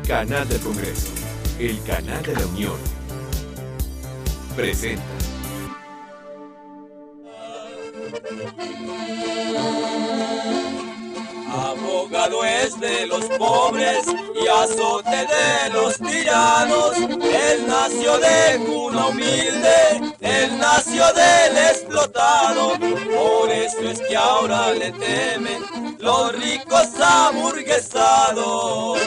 Canal del Congreso, el canal de la Unión, presenta. Abogado es de los pobres y azote de los tiranos. Él nació de cuna humilde, él nació del explotado. Por eso es que ahora le temen los ricos aburguesados.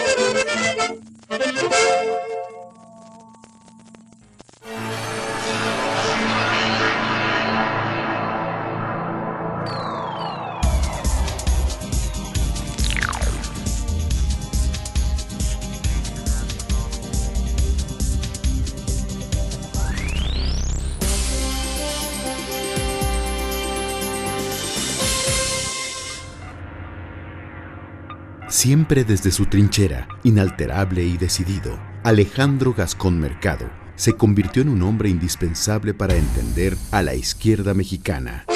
Siempre desde su trinchera, inalterable y decidido, Alejandro Gascón Mercado se convirtió en un hombre indispensable para entender a la izquierda mexicana.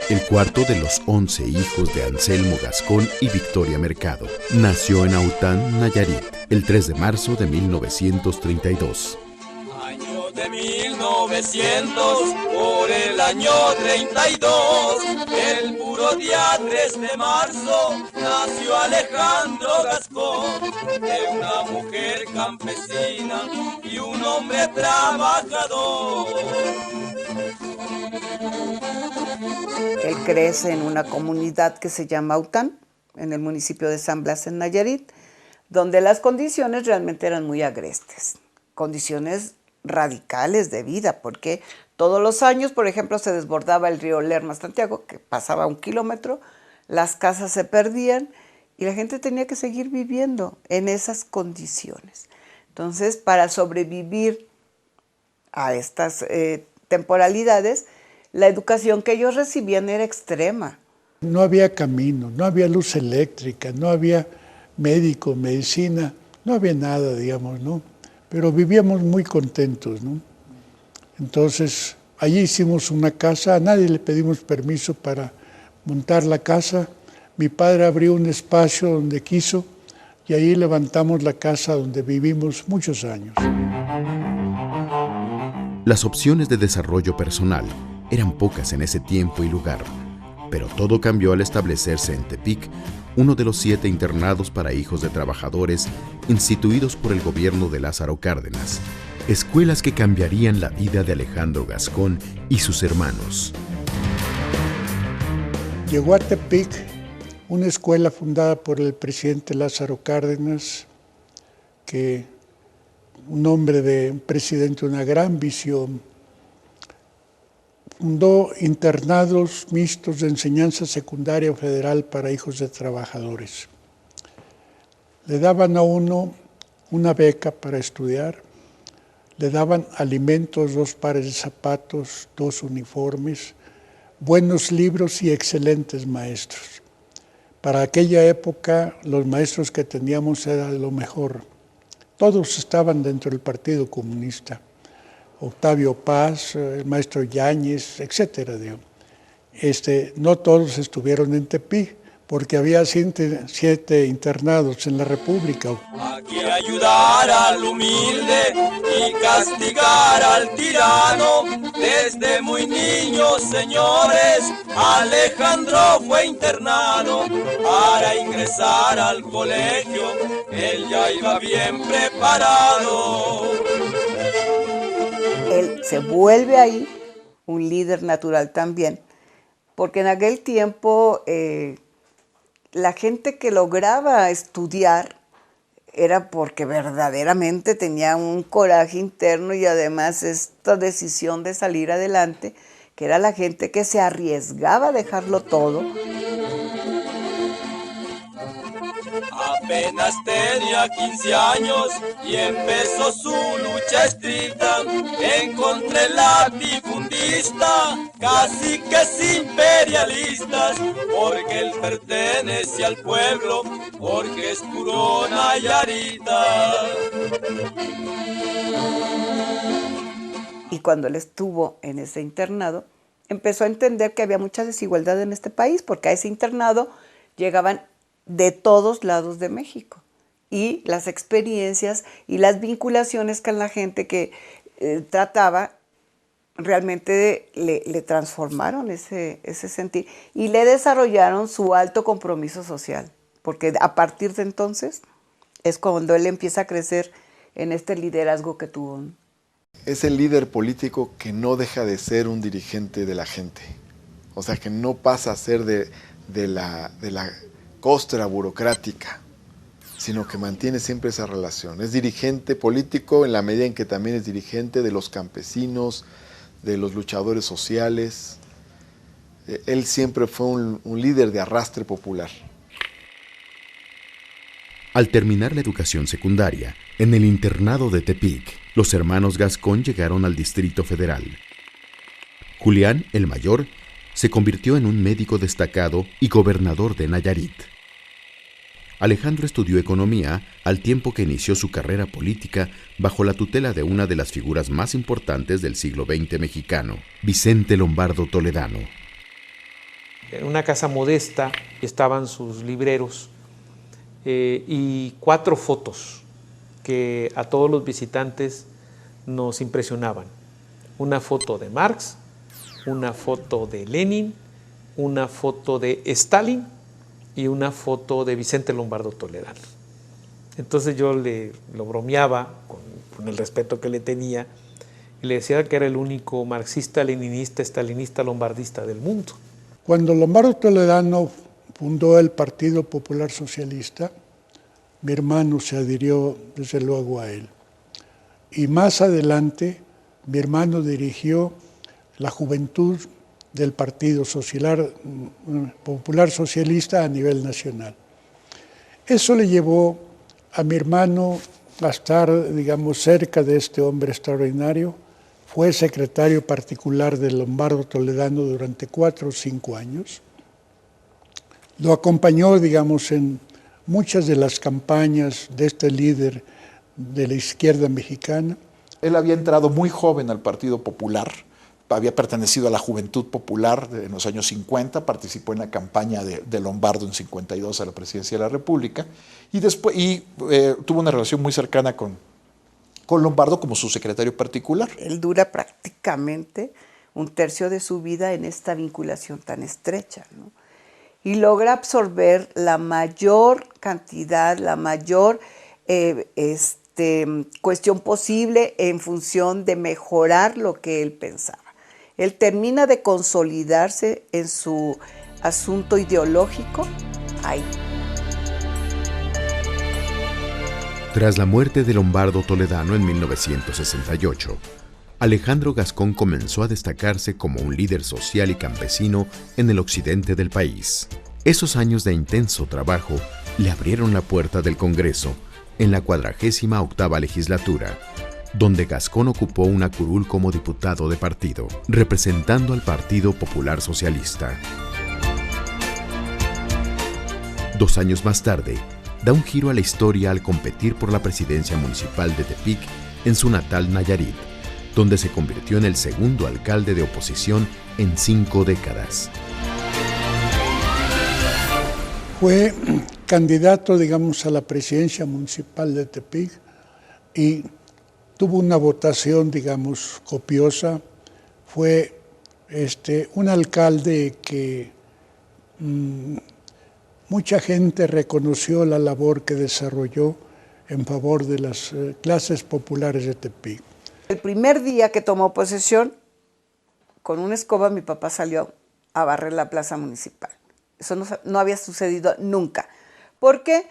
El cuarto de los 11 hijos de Anselmo Gascón y Victoria Mercado. Nació en Aután, Nayarit, el 3 de marzo de 1932. Año de 1900, por el año 32, el puro día 3 de marzo, nació Alejandro Gascón, de una mujer campesina y un hombre trabajador. Él crece en una comunidad que se llama Aután, en el municipio de San Blas, en Nayarit, donde las condiciones realmente eran muy agrestes, condiciones radicales de vida, porque todos los años, por ejemplo, se desbordaba el río Lerma-Santiago, que pasaba 1 kilómetro, las casas se perdían y la gente tenía que seguir viviendo en esas condiciones. Entonces, para sobrevivir a estas temporalidades, la educación que ellos recibían era extrema. No había camino, no había luz eléctrica, no había médico, medicina, no había nada, digamos, ¿no? Pero vivíamos muy contentos, ¿no? Entonces, allí hicimos una casa, a nadie le pedimos permiso para montar la casa. Mi padre abrió un espacio donde quiso y ahí levantamos la casa donde vivimos muchos años. Las opciones de desarrollo personal eran pocas en ese tiempo y lugar, pero todo cambió al establecerse en Tepic uno de los 7 internados para hijos de trabajadores instituidos por el gobierno de Lázaro Cárdenas, escuelas que cambiarían la vida de Alejandro Gascón y sus hermanos. Llegó a Tepic una escuela fundada por el presidente Lázaro Cárdenas, que un hombre de un presidente de una gran visión, fundó internados mixtos de enseñanza secundaria federal para hijos de trabajadores. Le daban a uno una beca para estudiar, le daban alimentos, 2 pares de zapatos, 2 uniformes, buenos libros y excelentes maestros. Para aquella época, los maestros que teníamos eran lo mejor. Todos estaban dentro del Partido Comunista. Octavio Paz, el maestro Yáñez, etcétera. No todos estuvieron en Tepic, porque había 7 internados en la República. Aquí ayudar al humilde y castigar al tirano. Desde muy niño, señores, Alejandro fue internado. Para ingresar al colegio, él ya iba bien preparado. Él se vuelve ahí un líder natural también, porque en aquel tiempo la gente que lograba estudiar era porque verdaderamente tenía un coraje interno y además esta decisión de salir adelante, que era la gente que se arriesgaba a dejarlo todo. Apenas tenía 15 años y empezó su lucha estricta en contra el latifundista, caciques imperialistas, porque él pertenece al pueblo, porque es puro nayarita. Y cuando él estuvo en ese internado, empezó a entender que había mucha desigualdad en este país, porque a ese internado llegaban de todos lados de México. Y las experiencias y las vinculaciones con la gente que trataba realmente le transformaron ese sentir y le desarrollaron su alto compromiso social, porque a partir de entonces es cuando él empieza a crecer en este liderazgo que tuvo. Es el líder político que no deja de ser un dirigente de la gente, o sea, que no pasa a ser de la costra burocrática, sino que mantiene siempre esa relación. Es dirigente político en la medida en que también es dirigente de los campesinos, de los luchadores sociales. Él siempre fue un líder de arrastre popular. Al terminar la educación secundaria, en el internado de Tepic, los hermanos Gascón llegaron al Distrito Federal. Julián, el mayor, se convirtió en un médico destacado y gobernador de Nayarit. Alejandro estudió economía al tiempo que inició su carrera política bajo la tutela de una de las figuras más importantes del siglo XX mexicano, Vicente Lombardo Toledano. En una casa modesta estaban sus libreros y 4 fotos que a todos los visitantes nos impresionaban. Una foto de Marx, una foto de Lenin, una foto de Stalin y una foto de Vicente Lombardo Toledano. Entonces yo lo bromeaba con el respeto que le tenía y le decía que era el único marxista, leninista, estalinista, lombardista del mundo. Cuando Lombardo Toledano fundó el Partido Popular Socialista, mi hermano se adhirió desde luego a él. Y más adelante, mi hermano dirigió la juventud del Partido Popular Socialista a nivel nacional. Eso le llevó a mi hermano a estar, digamos, cerca de este hombre extraordinario. Fue secretario particular de Lombardo Toledano durante 4 o 5 años. Lo acompañó, digamos, en muchas de las campañas de este líder de la izquierda mexicana. Él había entrado muy joven al Partido Popular, había pertenecido a la Juventud Popular en los años 50, participó en la campaña de Lombardo en 52 a la presidencia de la República y después tuvo una relación muy cercana con Lombardo como su secretario particular. Él dura prácticamente 1/3 de su vida en esta vinculación tan estrecha, ¿no? Y logra absorber la mayor cantidad, la mayor cuestión posible en función de mejorar lo que él pensaba. Él termina de consolidarse en su asunto ideológico ahí. Tras la muerte de Lombardo Toledano en 1968, Alejandro Gascón comenzó a destacarse como un líder social y campesino en el occidente del país. Esos años de intenso trabajo le abrieron la puerta del Congreso en la 48ª legislatura, donde Gascón ocupó una curul como diputado de partido, representando al Partido Popular Socialista. 2 años más tarde, da un giro a la historia al competir por la presidencia municipal de Tepic en su natal Nayarit, donde se convirtió en el segundo alcalde de oposición en 5 décadas. Fue candidato, digamos, a la presidencia municipal de Tepic y tuvo una votación, digamos, copiosa. Fue un alcalde que mucha gente reconoció la labor que desarrolló en favor de las clases populares de Tepic. El primer día que tomó posesión, con una escoba mi papá salió a barrer la plaza municipal. Eso no había sucedido nunca. ¿Por qué?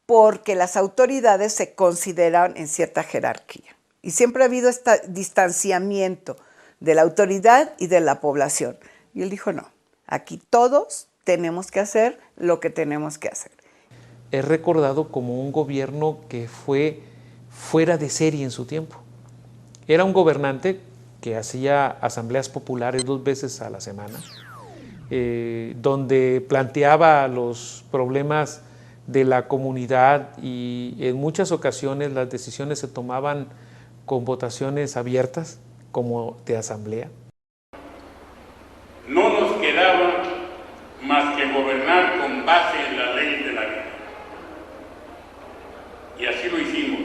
Porque las autoridades se consideran en cierta jerarquía. Y siempre ha habido este distanciamiento de la autoridad y de la población. Y él dijo, no, aquí todos tenemos que hacer lo que tenemos que hacer. Es recordado como un gobierno que fue fuera de serie en su tiempo. Era un gobernante que hacía asambleas populares 2 veces a la semana, donde planteaba los problemas de la comunidad y en muchas ocasiones las decisiones se tomaban con votaciones abiertas como de asamblea. quedaba más que gobernar con base en la ley de la vida. Y así lo hicimos.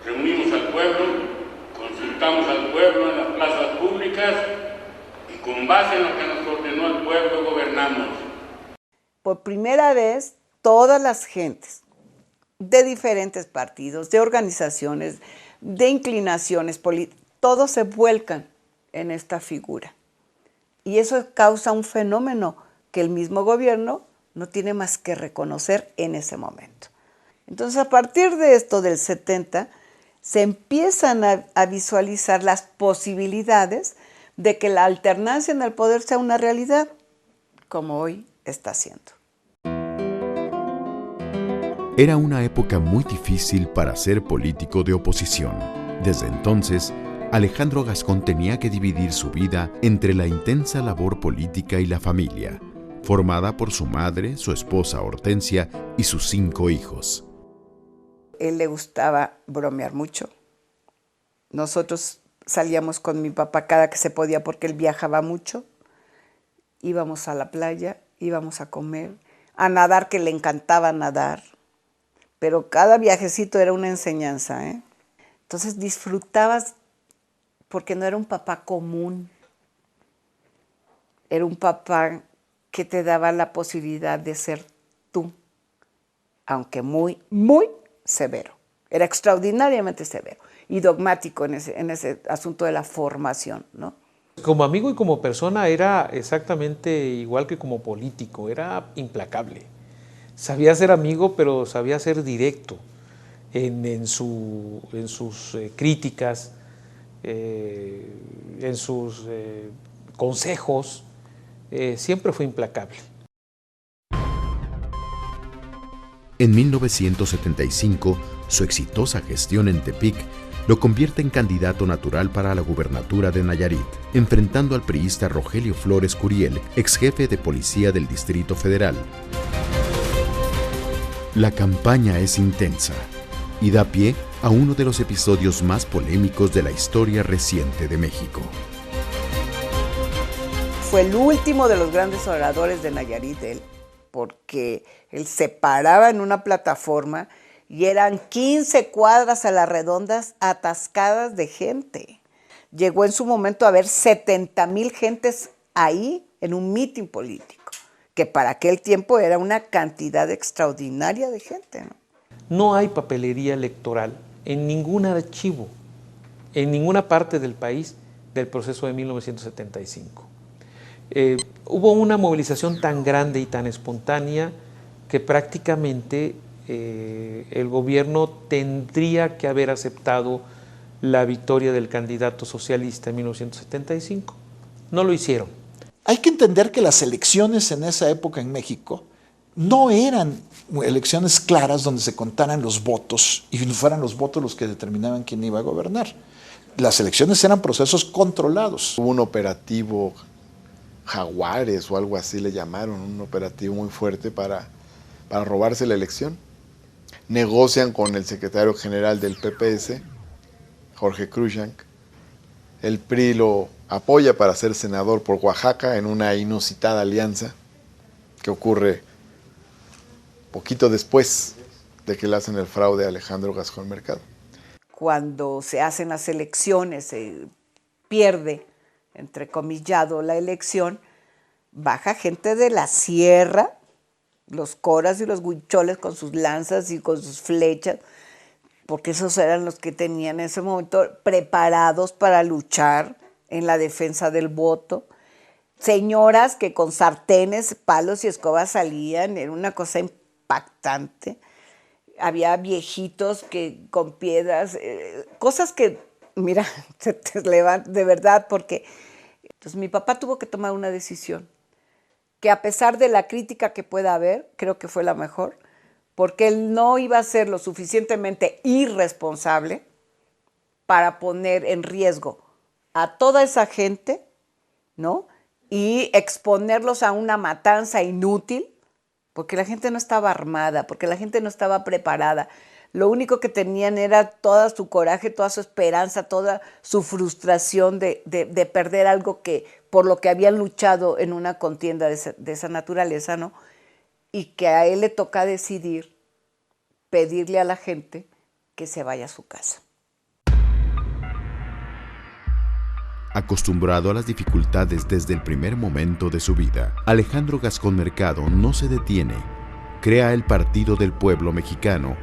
Reunimos al pueblo, consultamos al pueblo en las plazas públicas y con base en lo que nos ordenó el pueblo gobernamos. Por primera vez, todas las gentes de diferentes partidos, de organizaciones, de inclinaciones políticas, todos se vuelcan en esta figura. Y eso causa un fenómeno que el mismo gobierno no tiene más que reconocer en ese momento. Entonces, a partir de esto del 70, se empiezan a visualizar las posibilidades de que la alternancia en el poder sea una realidad, como hoy está siendo. Era una época muy difícil para ser político de oposición. Desde entonces, Alejandro Gascón tenía que dividir su vida entre la intensa labor política y la familia, formada por su madre, su esposa Hortensia y sus 5 hijos. Él le gustaba bromear mucho. Nosotros salíamos con mi papá cada que se podía porque él viajaba mucho. Íbamos a la playa, íbamos a comer, a nadar, que le encantaba nadar. Pero cada viajecito era una enseñanza, ¿eh? Entonces disfrutabas porque no era un papá común. Era un papá que te daba la posibilidad de ser tú, aunque muy, muy severo. Era extraordinariamente severo y dogmático en ese asunto de la formación, ¿no? Como amigo y como persona era exactamente igual que como político, era implacable. Sabía ser amigo, pero sabía ser directo en sus críticas, en sus consejos. Siempre fue implacable. En 1975, su exitosa gestión en Tepic lo convierte en candidato natural para la gubernatura de Nayarit, enfrentando al priista Rogelio Flores Curiel, ex jefe de policía del Distrito Federal. La campaña es intensa y da pie a uno de los episodios más polémicos de la historia reciente de México. Fue el último de los grandes oradores de Nayarit, él, porque él se paraba en una plataforma y eran 15 cuadras a las redondas atascadas de gente. Llegó en su momento a haber 70,000 gentes ahí en un mitin político, que para aquel tiempo era una cantidad extraordinaria de gente, ¿no? No hay papelería electoral en ningún archivo, en ninguna parte del país del proceso de 1975. Hubo una movilización tan grande y tan espontánea que prácticamente el gobierno tendría que haber aceptado la victoria del candidato socialista en 1975. No lo hicieron. Hay que entender que las elecciones en esa época en México no eran elecciones claras donde se contaran los votos y fueran los votos los que determinaban quién iba a gobernar. Las elecciones eran procesos controlados. Hubo un operativo Jaguares o algo así le llamaron, un operativo muy fuerte para robarse la elección. Negocian con el secretario general del PPS, Jorge Cruikshank. El PRI lo apoya para ser senador por Oaxaca en una inusitada alianza que ocurre poquito después de que le hacen el fraude a Alejandro Gascón Mercado. Cuando se hacen las elecciones, se pierde, entrecomillado, la elección, baja gente de la sierra, los coras y los huicholes con sus lanzas y con sus flechas, porque esos eran los que tenían en ese momento preparados para luchar en la defensa del voto. Señoras que con sartenes, palos y escobas salían, era una cosa impactante. Había viejitos que con piedras, cosas que, mira, se te levantan de verdad, porque entonces mi papá tuvo que tomar una decisión que, a pesar de la crítica que pueda haber, creo que fue la mejor, porque él no iba a ser lo suficientemente irresponsable para poner en riesgo a toda esa gente, ¿no? Y exponerlos a una matanza inútil, porque la gente no estaba armada, porque la gente no estaba preparada. lo único que tenían era todo su coraje, toda su esperanza, toda su frustración de perder algo que por lo que habían luchado en una contienda de esa naturaleza, ¿no? Y que a él le toca decidir, pedirle a la gente que se vaya a su casa. Acostumbrado a las dificultades desde el primer momento de su vida, Alejandro Gascón Mercado no se detiene, crea el Partido del Pueblo Mexicano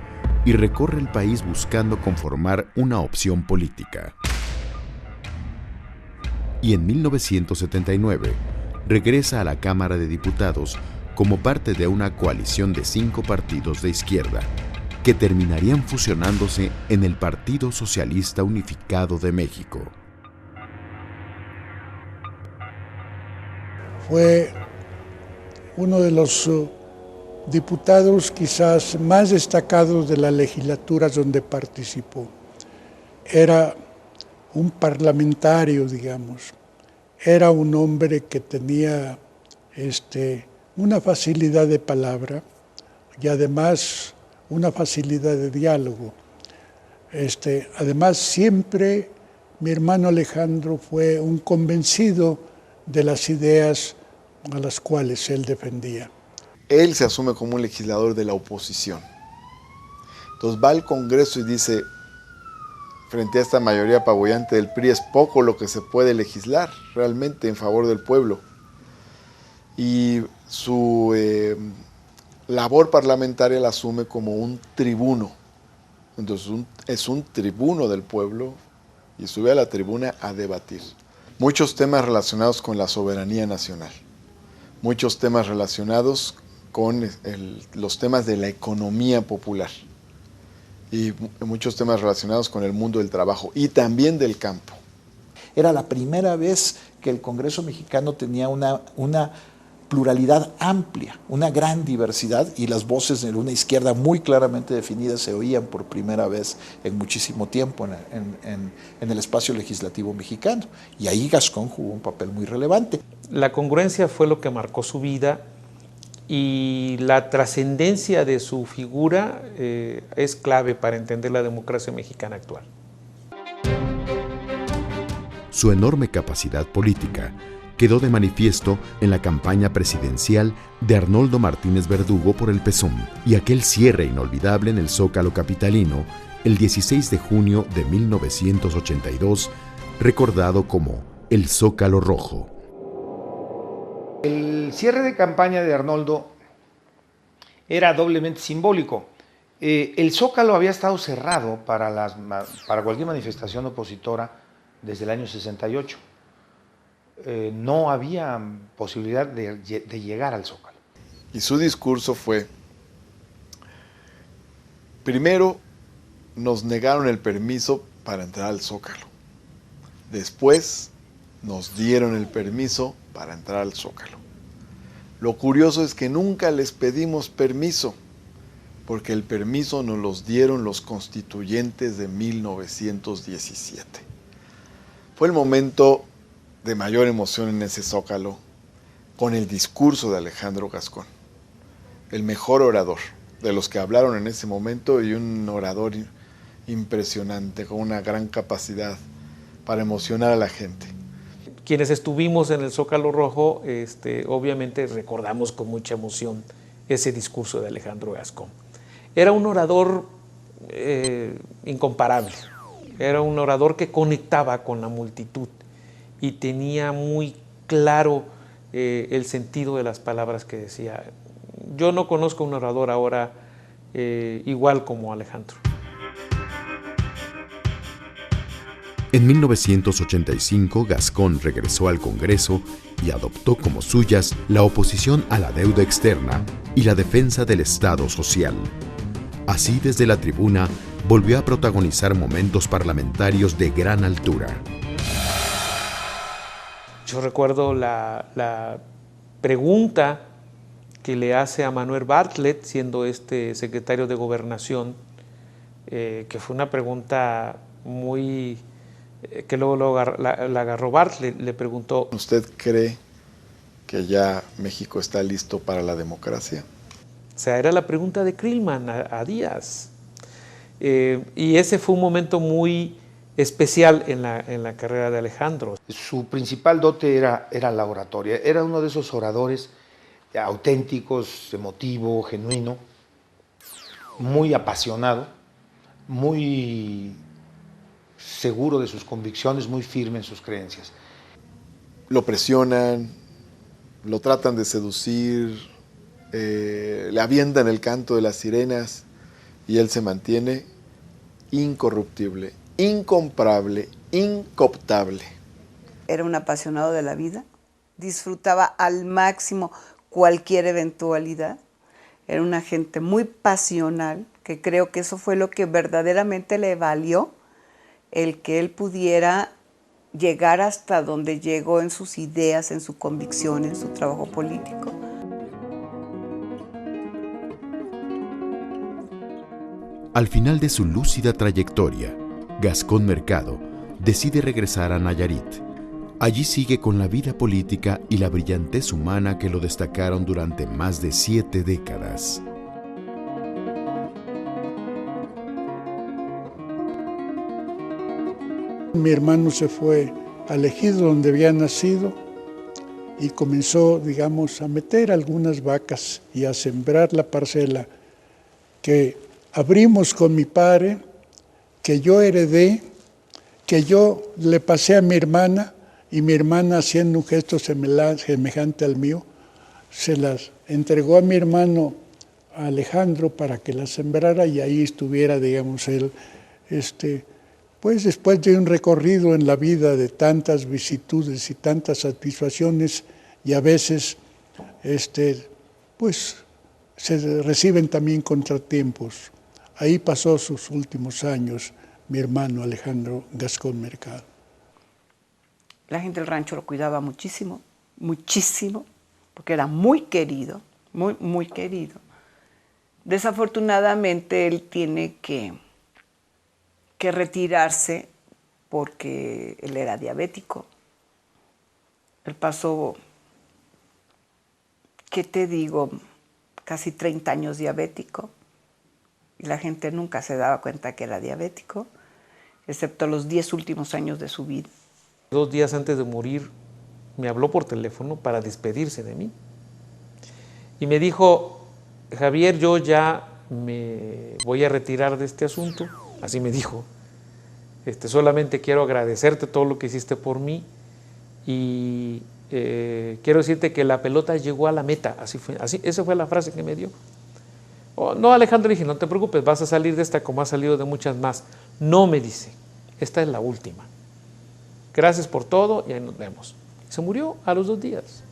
y recorre el país buscando conformar una opción política. Y en 1979 regresa a la Cámara de Diputados como parte de una coalición de 5 partidos de izquierda que terminarían fusionándose en el Partido Socialista Unificado de México. Fue uno de los diputados quizás más destacados de las legislaturas donde participó. Era un parlamentario, digamos. Era un hombre que tenía una facilidad de palabra y además una facilidad de diálogo. Además, siempre mi hermano Alejandro fue un convencido de las ideas a las cuales él defendía. Él se asume como un legislador de la oposición. Entonces va al Congreso y dice, frente a esta mayoría apabullante del PRI, es poco lo que se puede legislar realmente en favor del pueblo. Y su labor parlamentaria la asume como un tribuno. Entonces es un tribuno del pueblo y sube a la tribuna a debatir. Muchos temas relacionados con la soberanía nacional, muchos temas relacionados con los temas de la economía popular y muchos temas relacionados con el mundo del trabajo y también del campo. Era la primera vez que el Congreso mexicano tenía una pluralidad amplia, una gran diversidad, y las voces de una izquierda muy claramente definidas se oían por primera vez en muchísimo tiempo en el espacio legislativo mexicano. Y ahí Gascón jugó un papel muy relevante. La congruencia fue lo que marcó su vida y la trascendencia de su figura es clave para entender la democracia mexicana actual. Su enorme capacidad política quedó de manifiesto en la campaña presidencial de Arnoldo Martínez Verdugo por el PESOM y aquel cierre inolvidable en el Zócalo capitalino el 16 de junio de 1982, recordado como el Zócalo Rojo. El cierre de campaña de Arnoldo era doblemente simbólico. El Zócalo había estado cerrado para cualquier manifestación opositora desde el año 68. No había posibilidad de llegar al Zócalo. Y su discurso fue, primero nos negaron el permiso para entrar al Zócalo, después nos dieron el permiso para entrar al Zócalo. Lo curioso es que nunca les pedimos permiso, porque el permiso nos los dieron los constituyentes de 1917. Fue el momento de mayor emoción en ese Zócalo, con el discurso de Alejandro Gascón, el mejor orador de los que hablaron en ese momento y un orador impresionante, con una gran capacidad para emocionar a la gente. Quienes estuvimos en el Zócalo Rojo, obviamente recordamos con mucha emoción ese discurso de Alejandro Gascón. Era un orador incomparable, era un orador que conectaba con la multitud y tenía muy claro el sentido de las palabras que decía. Yo no conozco un orador ahora igual como Alejandro. En 1985, Gascón regresó al Congreso y adoptó como suyas la oposición a la deuda externa y la defensa del Estado social. Así, desde la tribuna, volvió a protagonizar momentos parlamentarios de gran altura. Yo recuerdo la pregunta que le hace a Manuel Bartlett, siendo secretario de Gobernación, que fue una pregunta muy... que luego la agarró Bartlett, le preguntó... ¿Usted cree que ya México está listo para la democracia? O sea, era la pregunta de Krillman a Díaz. Y ese fue un momento muy especial en la carrera de Alejandro. Su principal dote era la oratoria. Era uno de esos oradores auténticos, emotivo, genuino, muy apasionado, muy seguro de sus convicciones, muy firme en sus creencias. Lo presionan, lo tratan de seducir, le avientan el canto de las sirenas y él se mantiene incorruptible, incomparable, incooptable. Era un apasionado de la vida, disfrutaba al máximo cualquier eventualidad, era una gente muy pasional, que creo que eso fue lo que verdaderamente le valió el que él pudiera llegar hasta donde llegó en sus ideas, en su convicción, en su trabajo político. Al final de su lúcida trayectoria, Gascón Mercado decide regresar a Nayarit. Allí sigue con la vida política y la brillantez humana que lo destacaron durante más de 7 décadas. Mi hermano se fue al ejido donde había nacido y comenzó, digamos, a meter algunas vacas y a sembrar la parcela que abrimos con mi padre, que yo heredé, que yo le pasé a mi hermana, y mi hermana, haciendo un gesto semejante al mío, se las entregó a mi hermano a Alejandro para que las sembrara y ahí estuviera, digamos, él, pues después de un recorrido en la vida de tantas vicisitudes y tantas satisfacciones, y a veces, pues se reciben también contratiempos. Ahí pasó sus últimos años mi hermano Alejandro Gascón Mercado. La gente del rancho lo cuidaba muchísimo, muchísimo, porque era muy querido, muy, muy querido. Desafortunadamente él tiene que retirarse porque él era diabético. Él pasó, ¿qué te digo? Casi 30 años diabético. Y la gente nunca se daba cuenta que era diabético, excepto los 10 últimos años de su vida. 2 días antes de morir, me habló por teléfono para despedirse de mí. Y me dijo, Javier, yo ya me voy a retirar de este asunto. Así me dijo. Solamente quiero agradecerte todo lo que hiciste por mí y quiero decirte que la pelota llegó a la meta. Así fue, esa fue la frase que me dio. Oh, no, Alejandro, dije, no te preocupes, vas a salir de esta como has salido de muchas más. No, me dice, esta es la última. Gracias por todo y ahí nos vemos. Se murió a los 2 días.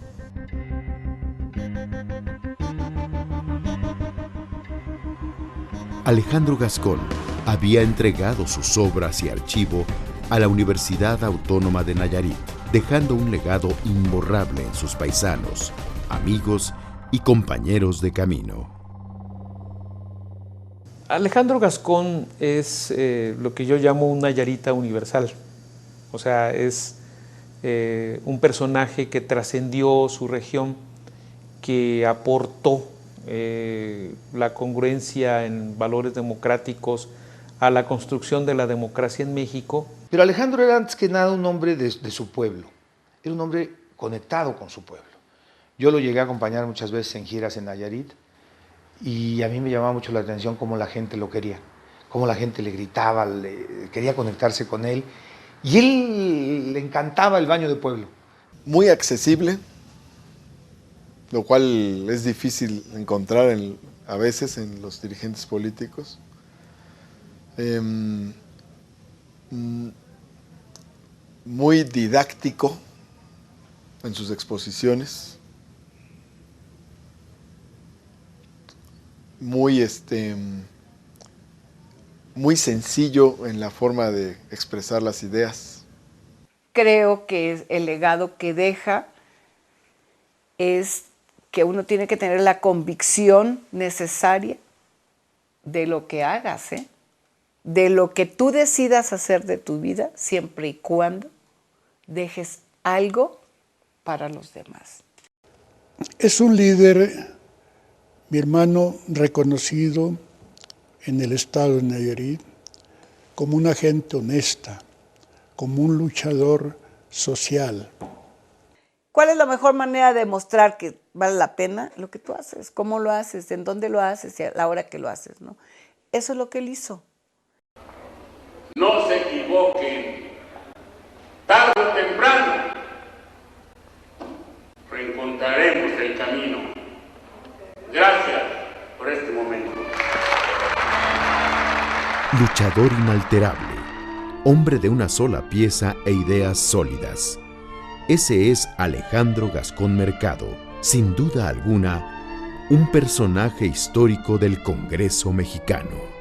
Alejandro Gascón había entregado sus obras y archivo a la Universidad Autónoma de Nayarit, dejando un legado imborrable en sus paisanos, amigos y compañeros de camino. Alejandro Gascón es lo que yo llamo un nayarita universal. O sea, es un personaje que trascendió su región, que aportó la congruencia en valores democráticos a la construcción de la democracia en México. Pero Alejandro era antes que nada un hombre de su pueblo, era un hombre conectado con su pueblo. Yo lo llegué a acompañar muchas veces en giras en Nayarit y a mí me llamaba mucho la atención cómo la gente lo quería, cómo la gente le gritaba, quería conectarse con él. Y él le encantaba el baño de pueblo. Muy accesible, lo cual es difícil encontrar a veces en los dirigentes políticos. Muy didáctico en sus exposiciones. Muy sencillo en la forma de expresar las ideas. Creo que el legado que deja es que uno tiene que tener la convicción necesaria de lo que hagas, de lo que tú decidas hacer de tu vida, siempre y cuando dejes algo para los demás. Es un líder, mi hermano, reconocido en el estado de Nayarit como una gente honesta, como un luchador social. ¿Cuál es la mejor manera de mostrar que vale la pena lo que tú haces? ¿Cómo lo haces? ¿En dónde lo haces? Y a la hora que lo haces, ¿no? Eso es lo que él hizo. No se equivoquen. Tarde o temprano reencontraremos el camino. Gracias por este momento. Luchador inalterable, hombre de una sola pieza e ideas sólidas. Ese es Alejandro Gascón Mercado, sin duda alguna, un personaje histórico del Congreso mexicano.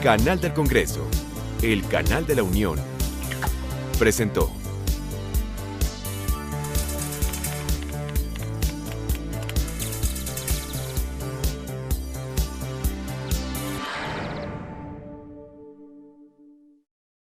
Canal del Congreso, el canal de la Unión, presentó.